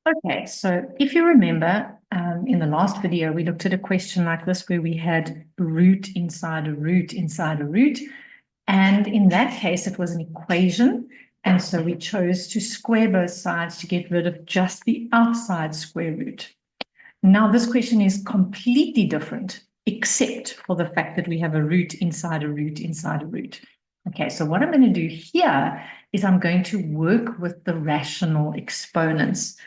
Okay, so if you remember, in the last video, we looked at a question like this where we had root inside a root inside a root. And in that case, it was an equation. And so we chose to square both sides to get rid of just the outside square root. Now, this question is completely different, except for the fact that we have a root inside a root inside a root. Okay, so what I'm going to do here is I'm going to work with the rational exponents.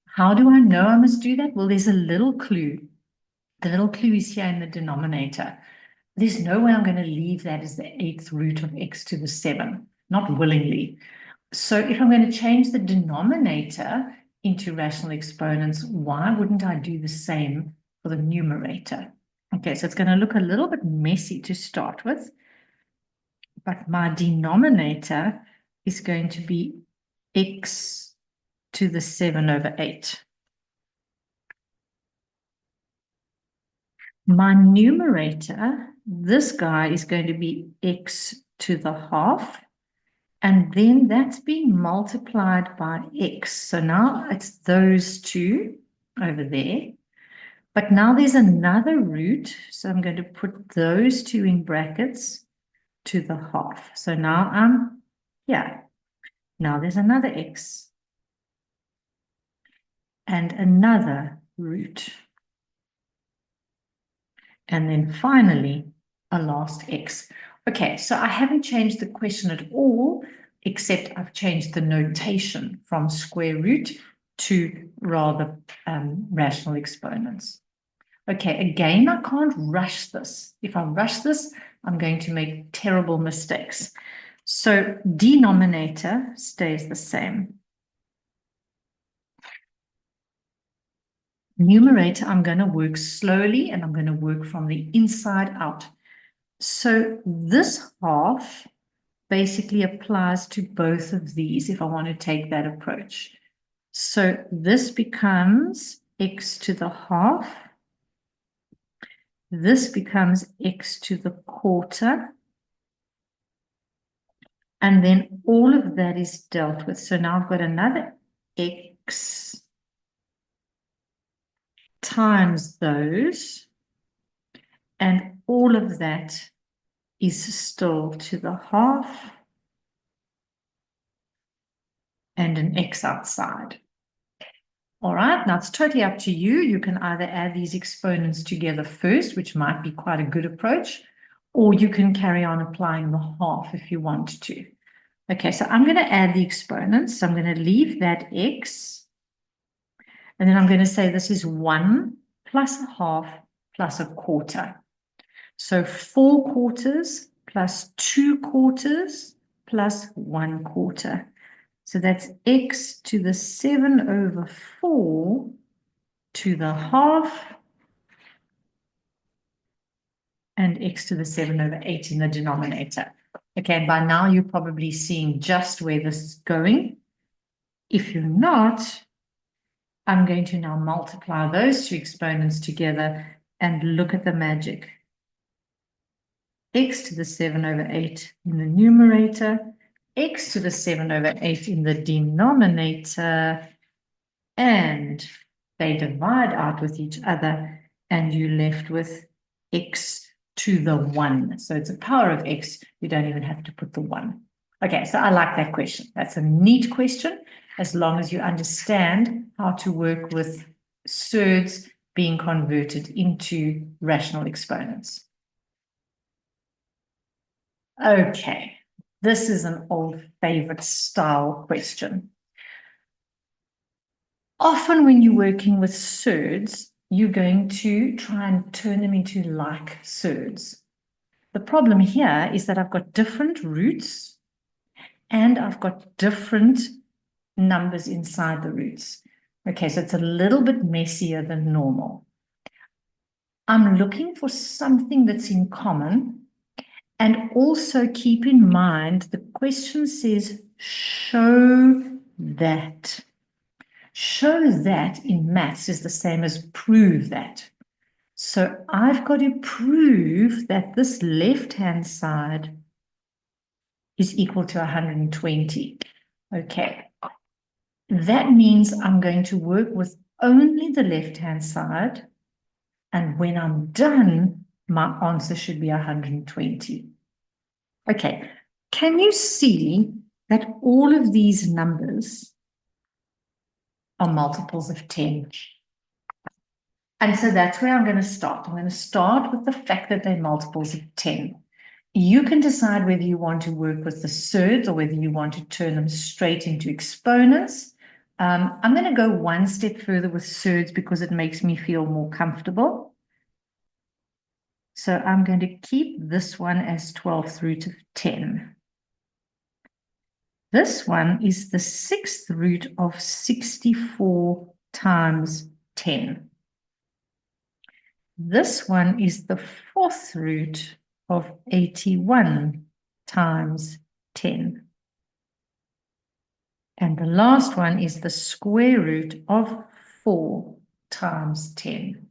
How do I know I must do that? Well, there's a little clue. The little clue is here in the denominator. There's no way I'm going to leave that as the 8th root of x to the 7, not willingly. So if I'm going to change the denominator into rational exponents, why wouldn't I do the same for the numerator? Okay, so it's going to look a little bit messy to start with, but my denominator is going to be x to the 7 over 8. My numerator, this guy is going to be x to the half, and then that's being multiplied by x. So now it's those two over there. But now there's another root, so I'm going to put those two in brackets to the half. So now I'm here. Now there's another x and another root. And then finally, a last x. Okay, so I haven't changed the question at all, except I've changed the notation from square root to rather rational exponents. Okay, again, I can't rush this. If I rush this, I'm going to make terrible mistakes. So denominator stays the same. Numerator, I'm going to work slowly and I'm going to work from the inside out. So this half basically applies to both of these if I want to take that approach. So this becomes x to the half. This becomes x to the quarter. And then all of that is dealt with. So now I've got another x times those. And all of that is still to the half and an x outside. All right, now it's totally up to you. You can either add these exponents together first, which might be quite a good approach, or you can carry on applying the half if you want to. Okay, so I'm going to add the exponents. So I'm going to leave that x, and then I'm going to say this is 1 plus a half plus a quarter. So 4 quarters plus 2 quarters plus 1 quarter. So that's x to the 7 over 4 to the half and x to the 7 over 8 in the denominator. Okay, and by now you're probably seeing just where this is going. If you're not, I'm going to now multiply those two exponents together and look at the magic. X to the 7 over 8 in the numerator, x to the 7 over 8 in the denominator, and they divide out with each other, and you're left with x to the 1. So it's a power of x. You don't even have to put the 1. Okay, so I like that question. That's a neat question, as long as you understand how to work with surds being converted into rational exponents. Okay, this is an old favorite style question. Often when you're working with surds, you're going to try and turn them into like surds. The problem here is that I've got different roots and I've got different numbers inside the roots. Okay, so it's a little bit messier than normal. I'm looking for something that's in common, and also keep in mind the question says show that. Show that in maths is the same as prove that. So I've got to prove that this left-hand side is equal to 120. Okay. That means I'm going to work with only the left-hand side. And when I'm done, my answer should be 120. Okay, can you see that all of these numbers are multiples of 10? And so that's where I'm going to start. I'm going to start with the fact that they're multiples of 10. You can decide whether you want to work with the surds or whether you want to turn them straight into exponents. I'm going to go one step further with surds because it makes me feel more comfortable. So I'm going to keep this one as 12th root of 10. This one is the 6th root of 64 times 10. This one is the 4th root of 81 times 10. And the last one is the square root of 4 times 10.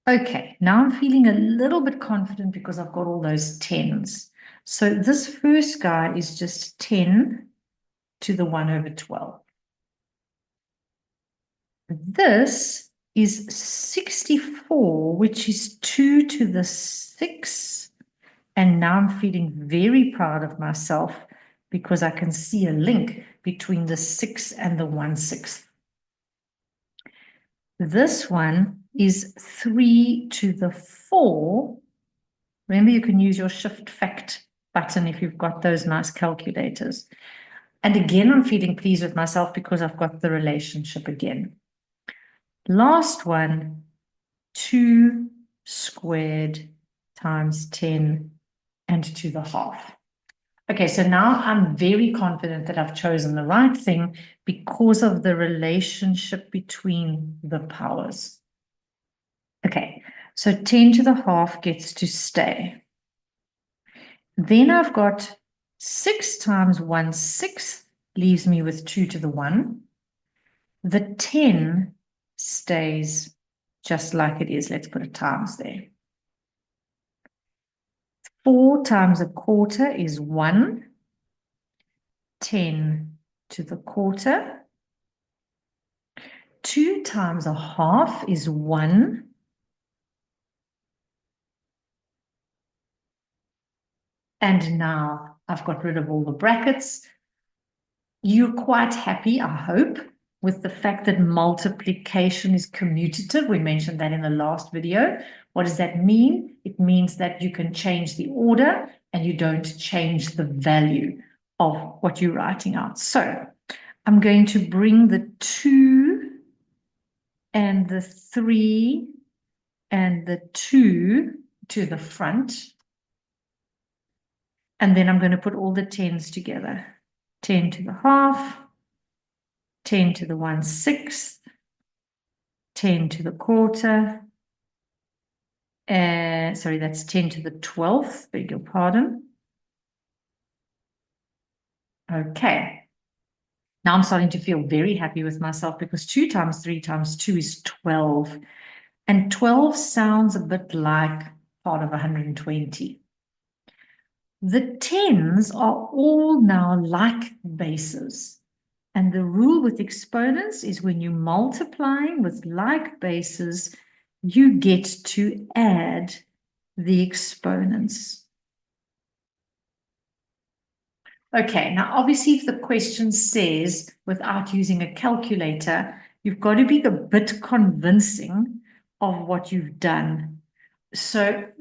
Okay, now I'm feeling a little bit confident because I've got all those 10s. So this first guy is just 10 to the 1 over 12. This is 64, which is 2 to the 6. And now I'm feeling very proud of myself because I can see a link between the 6 and the 1/6. This one is 3 to the 4. Remember, you can use your shift fact button if you've got those nice calculators. And again, I'm feeling pleased with myself because I've got the relationship again. Last one, 2 squared times 10 and to the half. Okay, so now I'm very confident that I've chosen the right thing because of the relationship between the powers. Okay, so 10 to the half gets to stay. Then I've got 6 times 1/6 leaves me with 2 to the 1. The 10 stays just like it is. Let's put a times there. 4 times a quarter is 1. 10 to the quarter. 2 times a half is 1. And now I've got rid of all the brackets. You're quite happy, I hope, with the fact that multiplication is commutative. We mentioned that in the last video. What does that mean? It means that you can change the order and you don't change the value of what you're writing out. So I'm going to bring the 2 and the 3 and the 2 to the front. And then I'm going to put all the 10s together. 10 to the half, 10 to the 1/6, 10 to the quarter, sorry, that's 10 to the 12th, beg your pardon. Okay. Now I'm starting to feel very happy with myself because 2 times 3 times 2 is 12. And 12 sounds a bit like part of 120. The 10s are all now like bases. And the rule with exponents is when you're multiplying with like bases, you get to add the exponents. Okay, now obviously if the question says without using a calculator, you've got to be a bit convincing of what you've done. So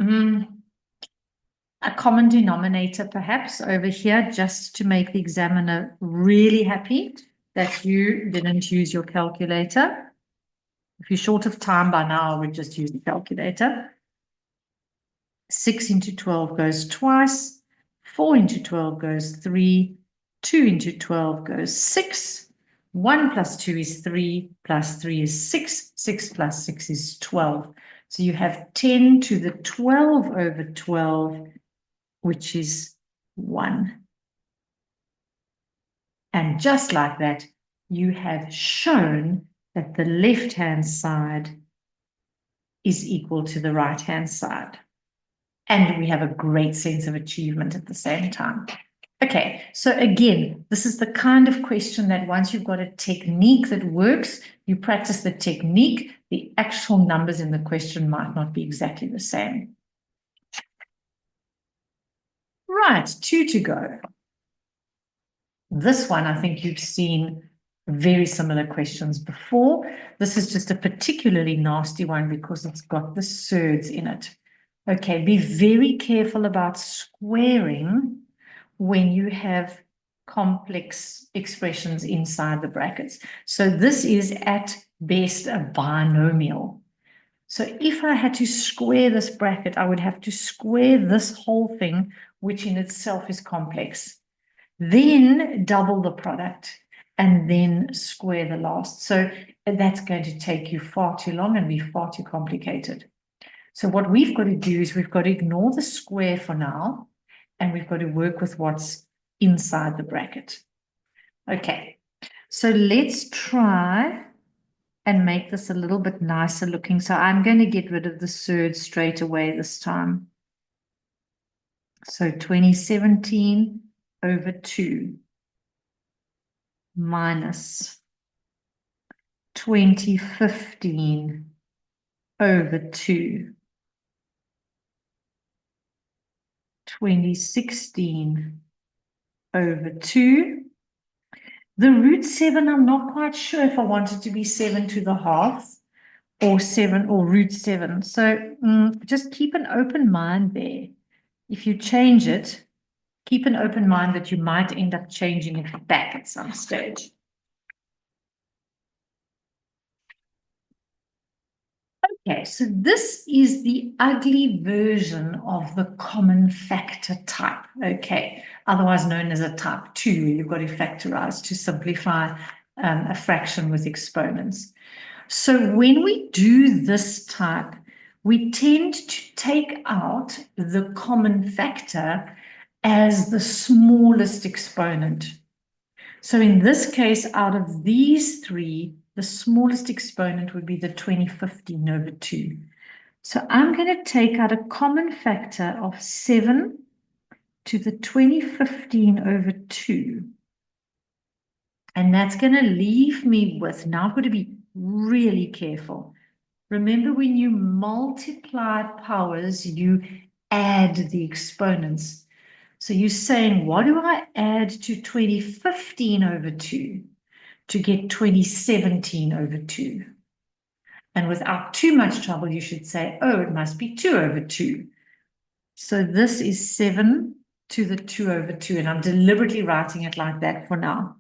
a common denominator perhaps over here just to make the examiner really happy that you didn't use your calculator. If you're short of time by now, I would just use the calculator. 6 into 12 goes twice. 4 into 12 goes 3. 2 into 12 goes 6. 1 plus 2 is 3, plus 3 is 6. 6 plus 6 is 12. So you have 10 to the 12 over 12, which is 1. And just like that, you have shown that the left-hand side is equal to the right-hand side. And we have a great sense of achievement at the same time. Okay, so again, this is the kind of question that once you've got a technique that works, you practice the technique, the actual numbers in the question might not be exactly the same. Right, 2 to go. This one, I think you've seen very similar questions before. This is just a particularly nasty one because it's got the surds in it. Okay, be very careful about squaring when you have complex expressions inside the brackets. So this is at best a binomial. So if I had to square this bracket, I would have to square this whole thing, which in itself is complex. Then double the product and then square the last. So that's going to take you far too long and be far too complicated. So what we've got to do is we've got to ignore the square for now, and we've got to work with what's inside the bracket. Okay, so let's try and make this a little bit nicer looking. So I'm going to get rid of the surd straight away this time. So 2017 over 2 minus 2015 over 2, 2016 over 2. The root 7, I'm not quite sure if I want it to be 7 to the half or 7 or root 7. So just keep an open mind there. If you change it, keep an open mind that you might end up changing it back at some stage. Okay, so this is the ugly version of the common factor type, okay, otherwise known as a type 2. You've got to factorize to simplify a fraction with exponents. So when we do this type, we tend to take out the common factor as the smallest exponent. So in this case, out of these three, the smallest exponent would be the 2015 over 2. So I'm going to take out a common factor of 7 to the 2015 over 2. And that's going to leave me with, now I've got to be really careful. Remember, when you multiply powers, you add the exponents. So you're saying, what do I add to 2015 over 2 to get 2017 over 2? And without too much trouble, you should say, oh, it must be 2 over 2. So this is 7 to the 2 over 2. And I'm deliberately writing it like that for now.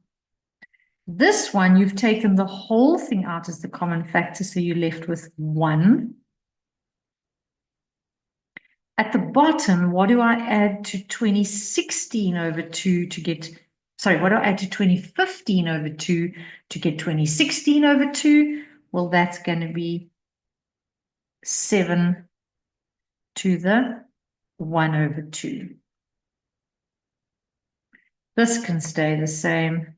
This one, you've taken the whole thing out as the common factor, so you're left with 1. At the bottom, what do I add to 2016 over 2 to get, sorry, what do I add to 2015 over 2 to get 2016 over 2? Well, that's going to be 7 to the 1 over 2. This can stay the same.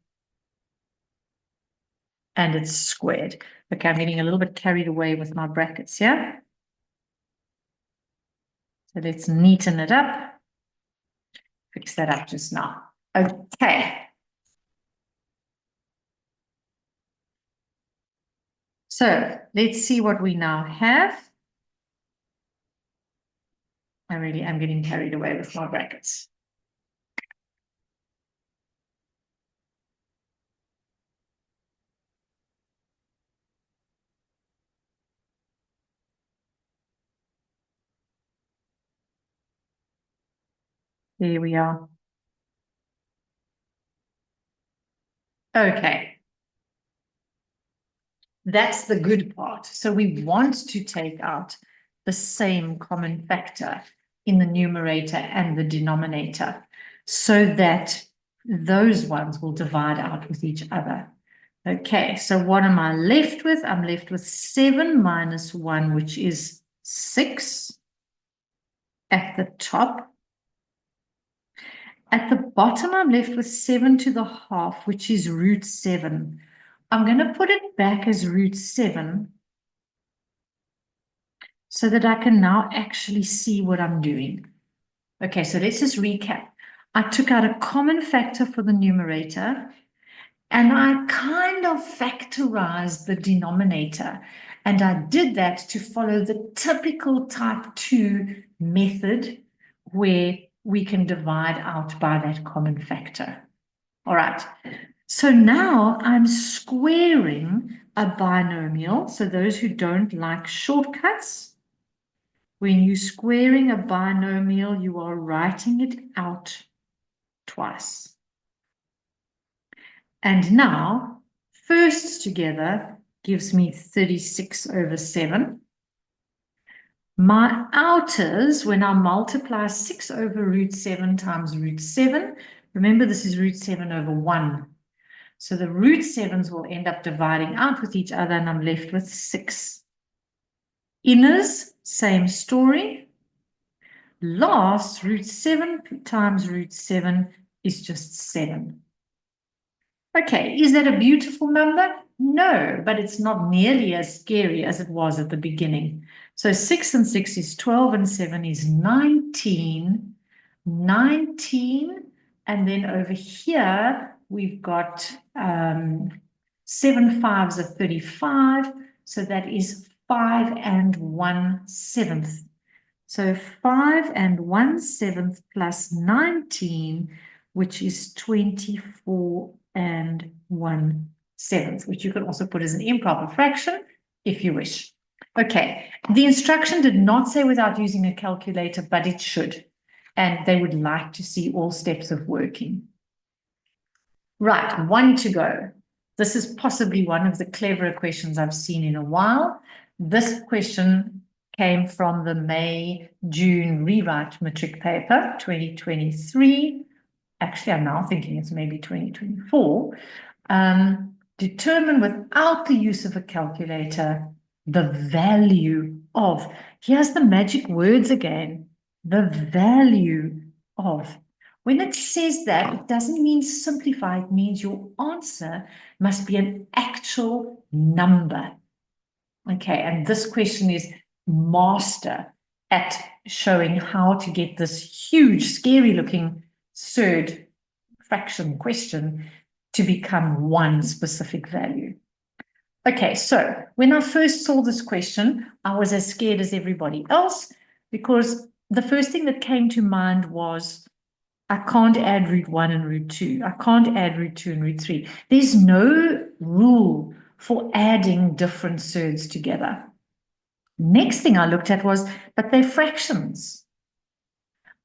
And it's squared. Okay, I'm getting a little bit carried away with my brackets here. So let's neaten it up. Fix that up just now. Okay. So let's see what we now have. I really am getting carried away with my brackets. There we are. Okay. That's the good part. So we want to take out the same common factor in the numerator and the denominator so that those ones will divide out with each other. Okay, so what am I left with? I'm left with 7 minus 1, which is 6 at the top. At the bottom, I'm left with 7 to the half, which is root 7. I'm going to put it back as root 7 so that I can now actually see what I'm doing. Okay, so let's just recap. I took out a common factor for the numerator, and I kind of factorized the denominator. And I did that to follow the typical type 2 method where we can divide out by that common factor. All right. So now I'm squaring a binomial. So those who don't like shortcuts, when you're squaring a binomial, you are writing it out twice. And now, firsts together gives me 36 over 7. My outers, when I multiply 6 over root 7 times root 7, remember this is root 7 over 1. So the root 7s will end up dividing out with each other, and I'm left with 6. Inners, same story. Last, root 7 times root 7 is just 7. Okay, is that a beautiful number? No, but it's not nearly as scary as it was at the beginning. So 6 and 6 is 12 and 7 is 19. 19, and then over here we've got 7 5s are 35, so that is 5 and 1/7. So 5 and 1/7 plus 19, which is 24 and 1/7, which you can also put as an improper fraction if you wish. Okay, the instruction did not say without using a calculator, but it should. And they would like to see all steps of working. Right, 1 to go. This is possibly one of the cleverer questions I've seen in a while. This question came from the May-June rewrite matric paper, 2023. Actually, I'm now thinking it's maybe 2024. Determine without the use of a calculator the value of, here's the magic words again, the value of. When it says that, it doesn't mean simplify, it means your answer must be an actual number. Okay, and this question is master at showing how to get this huge, scary looking surd fraction question to become one specific value. Okay, so when I first saw this question, I was as scared as everybody else because the first thing that came to mind was I can't add root 1 and root 2. I can't add root 2 and root 3. There's no rule for adding different surds together. Next thing I looked at was, but they're fractions.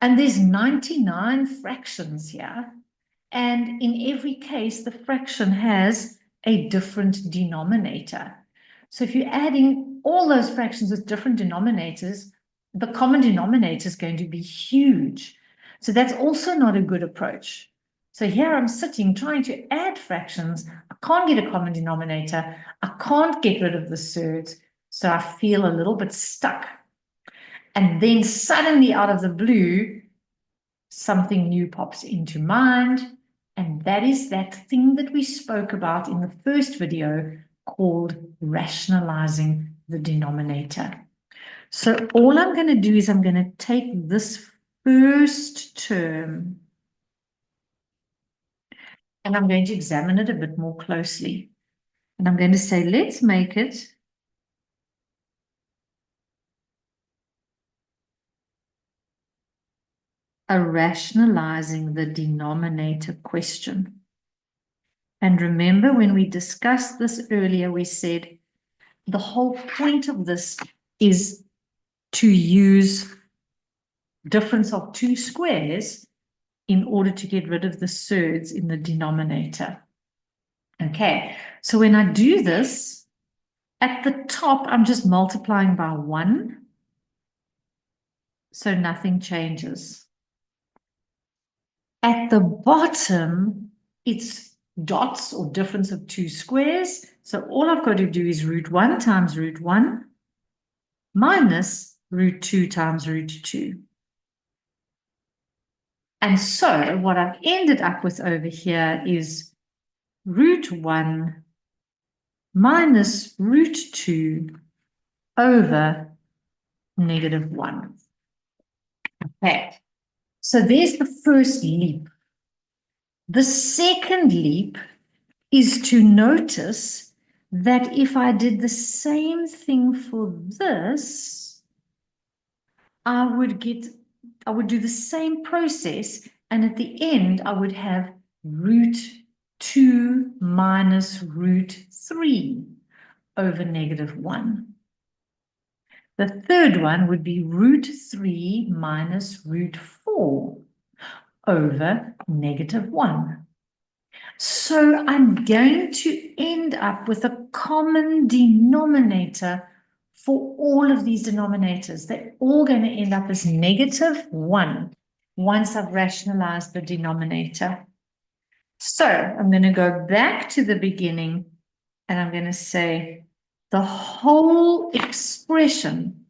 And there's 99 fractions here. And in every case, the fraction has a different denominator. So if you're adding all those fractions with different denominators, the common denominator is going to be huge. So that's also not a good approach. So here I'm sitting trying to add fractions. I can't get a common denominator. I can't get rid of the surds. So I feel a little bit stuck. And then suddenly out of the blue, something new pops into mind. And that is that thing that we spoke about in the first video called rationalizing the denominator. So all I'm going to do is I'm going to take this first term and I'm going to examine it a bit more closely. And I'm going to say, let's make it a rationalizing the denominator question. And remember when we discussed this earlier, we said the whole point of this is to use difference of two squares in order to get rid of the surds in the denominator. Okay, so when I do this, at the top, I'm just multiplying by 1. So nothing changes. At the bottom, it's dots or difference of two squares. So all I've got to do is root 1 times root 1 minus root 2 times root 2. And so what I've ended up with over here is root 1 minus root 2 over negative 1. Okay. So there's the first leap. The second leap is to notice that if I did the same thing for this, I would do the same process, and at the end, I would have root 2 minus root 3 over negative 1. The third one would be root 3 minus root 4 over negative 1. So I'm going to end up with a common denominator for all of these denominators. They're all going to end up as negative 1 once I've rationalized the denominator. So I'm going to go back to the beginning and I'm going to say the whole expression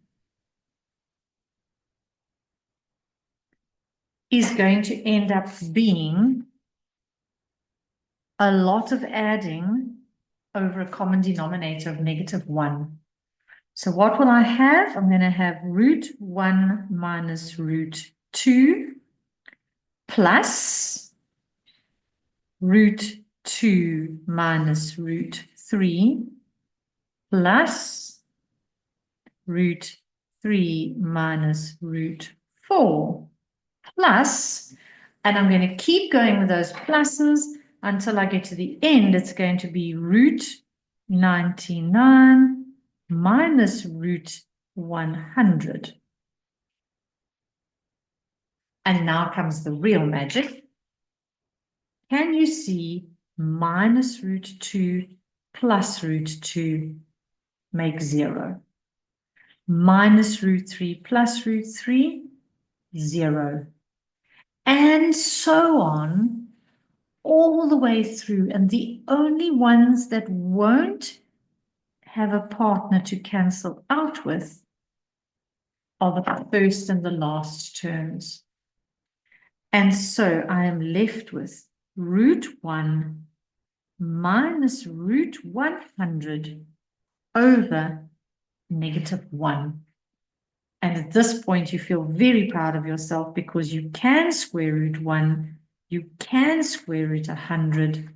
is going to end up being a lot of adding over a common denominator of negative 1. So what will I have? I'm going to have root 1 minus root 2 plus root 2 minus root 3 plus root 3 minus root 4 plus, and I'm going to keep going with those pluses until I get to the end. It's going to be root 99 minus root 100. And now comes the real magic. Can you see minus root 2 plus root 2 make 0? Minus root 3 plus root 3, 0. And so on, all the way through. And the only ones that won't have a partner to cancel out with are the first and the last terms. And so I am left with root 1 minus root 100 over negative 1. And at this point, you feel very proud of yourself because you can square root 1, you can square root 100,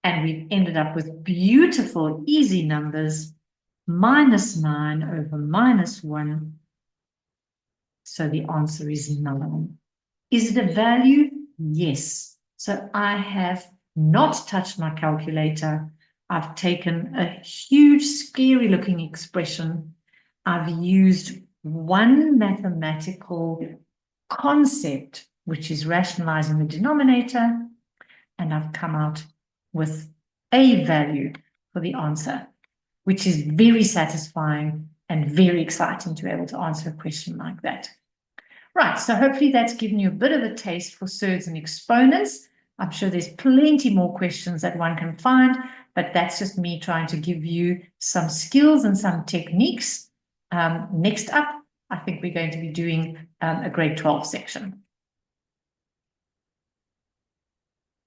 and we've ended up with beautiful, easy numbers, minus 9 over minus 1. So the answer is 9. Is it a value? Yes. So I have not touched my calculator. I've taken a huge, scary-looking expression. I've used one mathematical concept, which is rationalizing the denominator, and I've come out with a value for the answer, which is very satisfying and very exciting to be able to answer a question like that. Right, so hopefully that's given you a bit of a taste for surds and exponents. I'm sure there's plenty more questions that one can find, but that's just me trying to give you some skills and some techniques. Next up, I think we're going to be doing a grade 12 section.